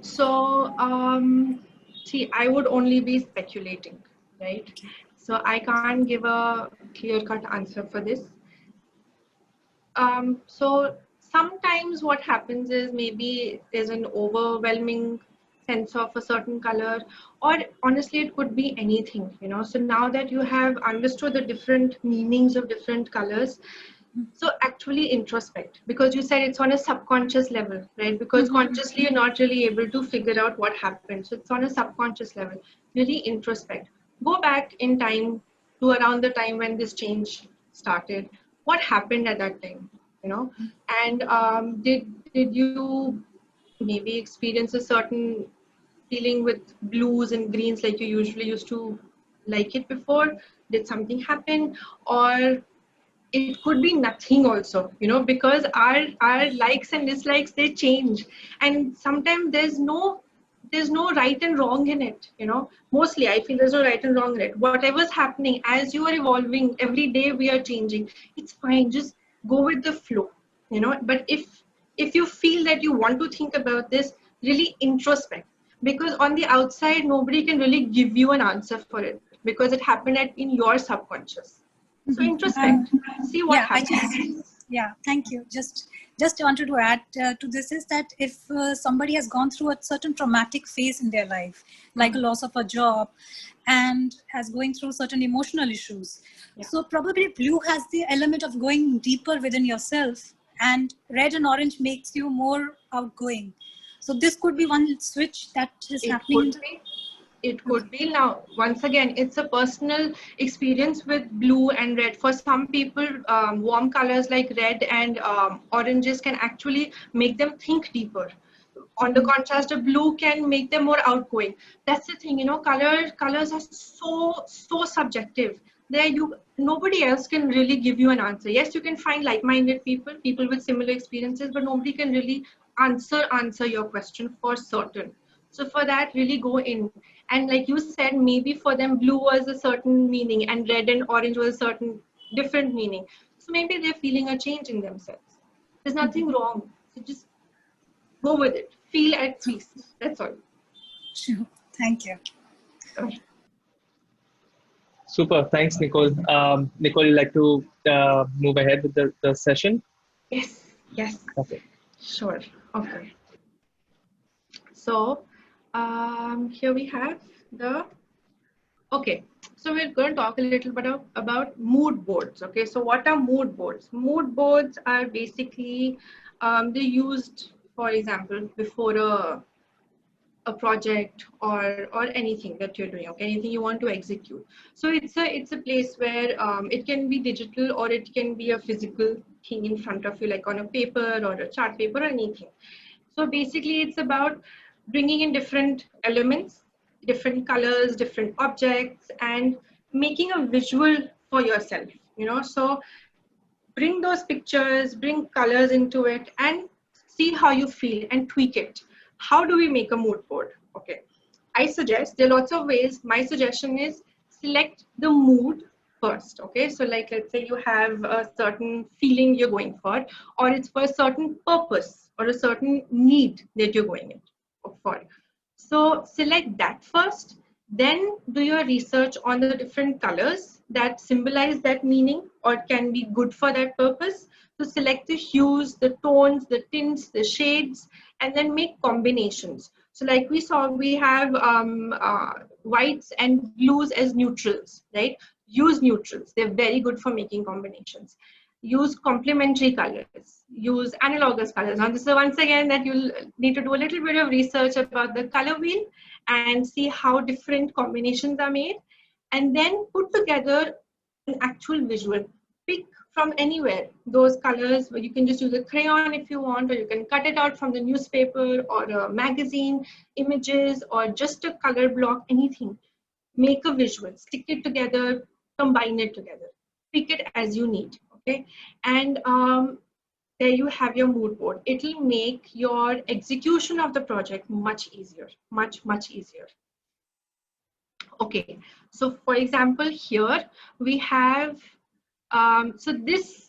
So, see, I would only be speculating, right? So I can't give a clear-cut answer for this. So sometimes what happens is maybe there's an overwhelming sense of a certain color, or honestly it could be anything. So now that you have understood the different meanings of different colors, so actually introspect, because you said it's on a subconscious level, right? Because consciously you're not really able to figure out what happened. So it's on a subconscious level. Really introspect. Go back in time to around the time when this change started. What happened at that time? And did you maybe experience a certain feeling with blues and greens like you usually used to like it before? Did something happen? Or it could be nothing also, because our likes and dislikes, they change, and sometimes there's no right and wrong in it. Mostly I feel there's no right and wrong in it. Whatever's happening, as you are evolving every day, we are changing. It's fine, just go with the flow. But if you feel that you want to think about this, really introspect, because on the outside nobody can really give you an answer for it, because it happened in your subconscious. So introspect, see what happens. Thank you. Just wanted to add to this is that if somebody has gone through a certain traumatic phase in their life, like a loss of a job, and has going through certain emotional issues, so probably blue has the element of going deeper within yourself, and red and orange makes you more outgoing. So this could be one switch that is happening. It could be. Now, once again, it's a personal experience with blue and red. For some people, warm colors like red and oranges can actually make them think deeper. On the contrast, the blue can make them more outgoing. That's the thing, colors are so subjective. Nobody else can really give you an answer. Yes, you can find like-minded people with similar experiences, but nobody can really answer your question for certain. So for that, really go in. And like you said, maybe for them blue was a certain meaning and red and orange was a certain different meaning. So maybe they're feeling a change in themselves. There's nothing wrong. So just go with it. Feel at peace. That's all. Sure. Thank you. Super. Thanks, Nicole. Nicole, you'd like to move ahead with the session? Yes. Okay. Sure. Okay. So here we have so we're going to talk a little bit about mood boards. Okay, so what are mood boards? Mood boards are basically they're used, for example, before a project or anything that you're doing, okay, anything you want to execute. So it's a place where it can be digital or it can be a physical thing in front of you, like on a paper or a chart paper or anything. So basically it's about bringing in different elements, different colors, different objects, and making a visual for yourself. you know. So bring those pictures, bring colors into it, and see how you feel and tweak it. How do we make a mood board? Okay, I suggest there are lots of ways. My suggestion is select the mood first. Okay, so like let's say you have a certain feeling you're going for, or it's for a certain purpose or a certain need that you're going in for. So select that first, then do your research on the different colors that symbolize that meaning or can be good for that purpose. So select the hues, the tones, the tints, the shades, and then make combinations. So like we saw, we have whites and blues as neutrals, right? Use neutrals. They're very good for making combinations. Use complementary colors, use analogous colors. Now this is once again that you'll need to do a little bit of research about the color wheel and see how different combinations are made, and then put together an actual visual. Pick from anywhere those colors, where you can just use a crayon if you want, or you can cut it out from the newspaper or a magazine, images, or just a color block, anything. Make a visual, stick it together, combine it together, pick it as you need. Okay, and there you have your mood board. It'll make your execution of the project much easier, much easier. Okay, so for example, here we have, so this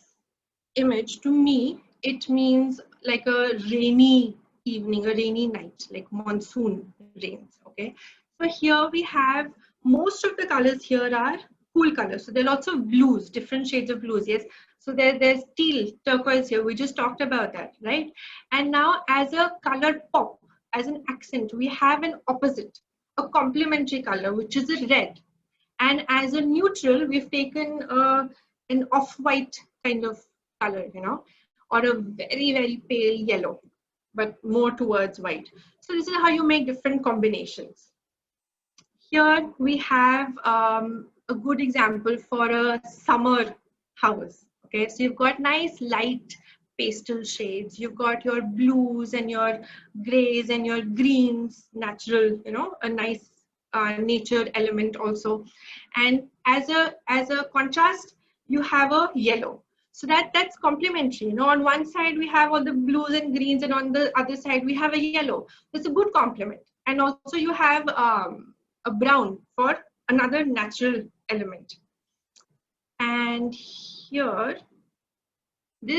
image, to me, it means like a rainy evening, a rainy night, like monsoon rains. Okay, so here we have, most of the colors here are cool colors. So there are lots of blues, different shades of blues. Yes, so there's teal, turquoise here. We just talked about that, right? And now as a color pop, as an accent, we have an opposite, a complementary color, which is a red. And as a neutral, we've taken an off-white kind of color, you know, or a very pale yellow, but more towards white. So this is how you make different combinations. Here we have a good example for a summer house. Okay, so you've got nice light pastel shades. You've got your blues and your grays and your greens, natural, you know, a nice nature element also. And as a contrast, you have a yellow. So that's complementary. You know, on one side we have all the blues and greens, and on the other side we have a yellow. It's a good complement. And also you have a brown for another natural element. And here,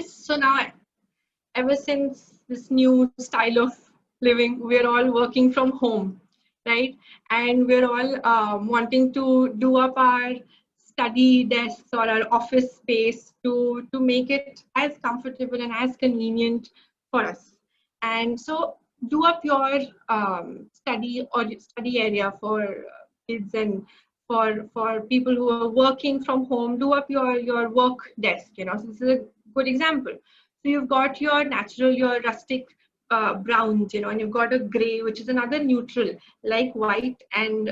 so now, ever since this new style of living, we're all working from home, right? And we're all wanting to do up our study desks or our office space to make it as comfortable and as convenient for us. And so do up your study area for kids and for people who are working from home. Do up your work desk, you know. So this is a good example. So you've got your natural, your rustic browns, you know, and you've got a gray, which is another neutral, like white and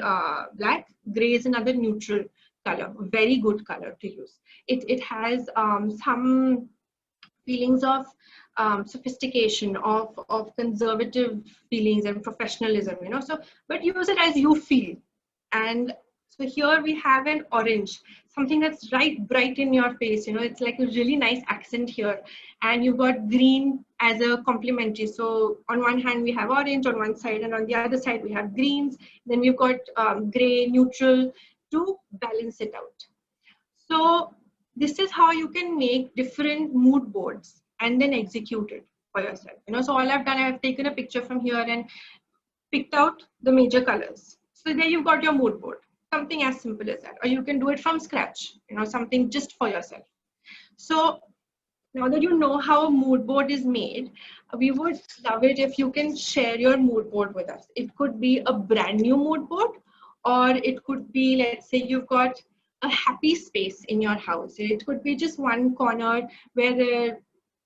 black. Gray is another neutral color, very good color to use. It has some feelings of sophistication, of conservative feelings and professionalism, you know. So, but use it as you feel. And so here we have an orange, something that's right bright in your face, you know. It's like a really nice accent here. And you've got green as a complementary. So on one hand we have orange on one side, and on the other side we have greens. Then we've got gray, neutral, to balance it out. So this is how you can make different mood boards and then execute it for yourself. You know, so all I've done, I've taken a picture from here and picked out the major colors. So there you've got your mood board, something as simple as that. Or you can do it from scratch, you know, something just for yourself. So now that you know how a mood board is made, we would love it if you can share your mood board with us. It could be a brand new mood board, or it could be, let's say you've got a happy space in your house. It could be just one corner where there,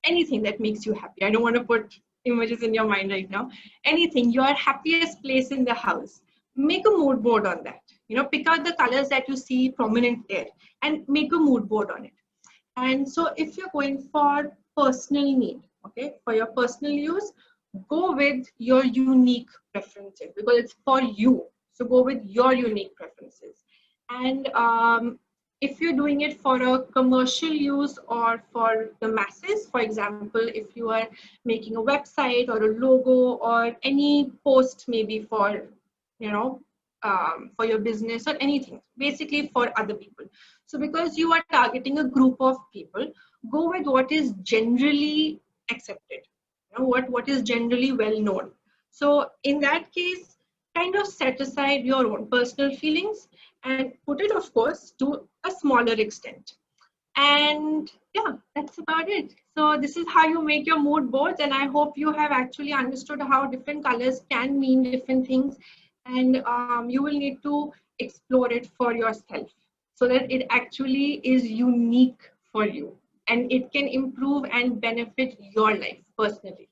anything that makes you happy. I don't want to put images in your mind right now. Anything, your happiest place in the house. Make a mood board on that. You know, pick out the colors that you see prominent there and make a mood board on it. And so if you're going for personal need, okay, for your personal use, go with your unique preferences because it's for you. So go with your unique preferences. And if you're doing it for a commercial use or for the masses, for example, if you are making a website or a logo or any post maybe for, for your business or anything, basically for other people. So because you are targeting a group of people, go with what is generally accepted, what is generally well known. So in that case, kind of set aside your own personal feelings and put it, of course, to a smaller extent. And yeah, that's about it. So this is how you make your mood boards, and I hope you have actually understood how different colors can mean different things, and you will need to explore it for yourself so that it actually is unique for you and it can improve and benefit your life personally.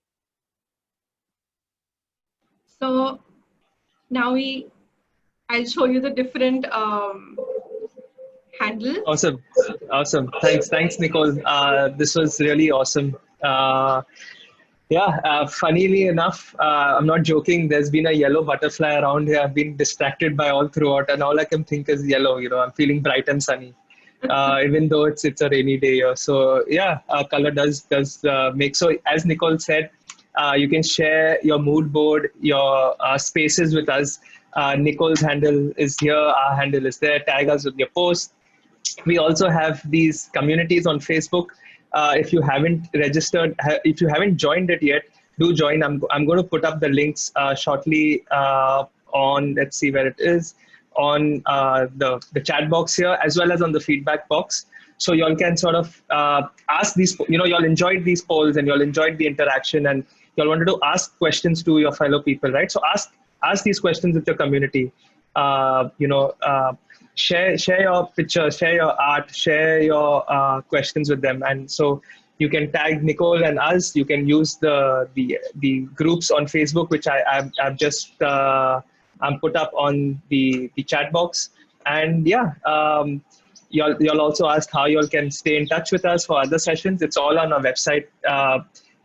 So now I'll show you the different handle. Awesome. Thanks, Nicole. This was really awesome. Funnily enough, I'm not joking. There's been a yellow butterfly around here. I've been distracted by all throughout, and all I can think is yellow. I'm feeling bright and sunny, even though it's a rainy day here. So yeah, color does make. So as Nicole said, you can share your mood board, your spaces with us. Nicole's handle is here. Our handle is there. Tag us with your post. We also have these communities on Facebook. If you haven't registered, if you haven't joined it yet, do join. I'm going to put up the links shortly on, let's see where it is, on the chat box here, as well as on the feedback box. So y'all can sort of ask these, y'all enjoyed these polls and y'all enjoyed the interaction, and y'all wanted to ask questions to your fellow people, right? So ask these questions with your community. Share your pictures, share your art, share your questions with them. And so you can tag Nicole and us. You can use the groups on Facebook, which I've just put up on the chat box. And yeah, y'all also ask how y'all can stay in touch with us for other sessions. It's all on our website.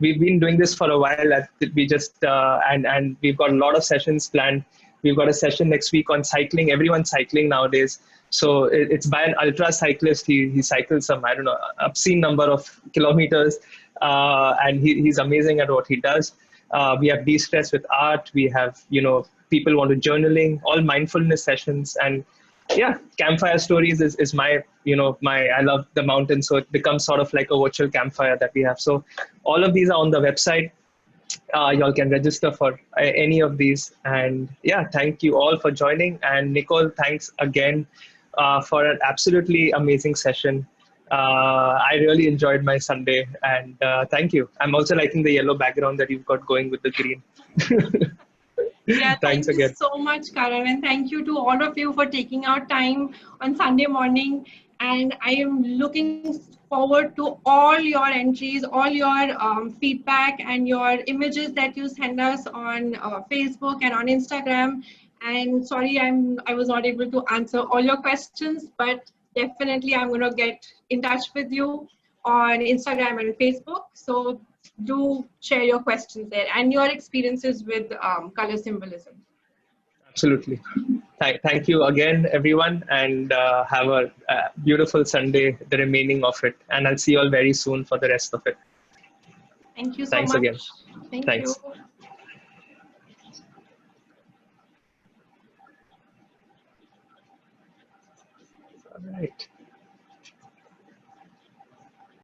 We've been doing this for a while. We just and we've got a lot of sessions planned. We've got a session next week on cycling. Everyone's cycling nowadays. So it's by an ultra cyclist. He cycles some, I don't know, obscene number of kilometers. And he's amazing at what he does. We have de-stress with art. We have, people want to journaling, all mindfulness sessions. And yeah, campfire stories is my, I love the mountains. So it becomes sort of like a virtual campfire that we have. So all of these are on the website. Y'all can register for any of these. And yeah, thank you all for joining. And Nicole, thanks again for an absolutely amazing session. I really enjoyed my Sunday, and thank you. I'm also liking the yellow background that you've got going with the green. Yeah, thanks thank again. you so much, Karan, and thank you to all of you for taking out time on Sunday morning. And I am looking forward to all your entries, all your feedback and your images that you send us on Facebook and on Instagram. And sorry, I was not able to answer all your questions, but definitely I'm going to get in touch with you on Instagram and Facebook. So do share your questions there and your experiences with color symbolism. Absolutely. Thank you again, everyone, and have a beautiful Sunday, the remaining of it. And I'll see you all very soon for the rest of it. Thank you so Thanks much. Again. Thanks. Thanks.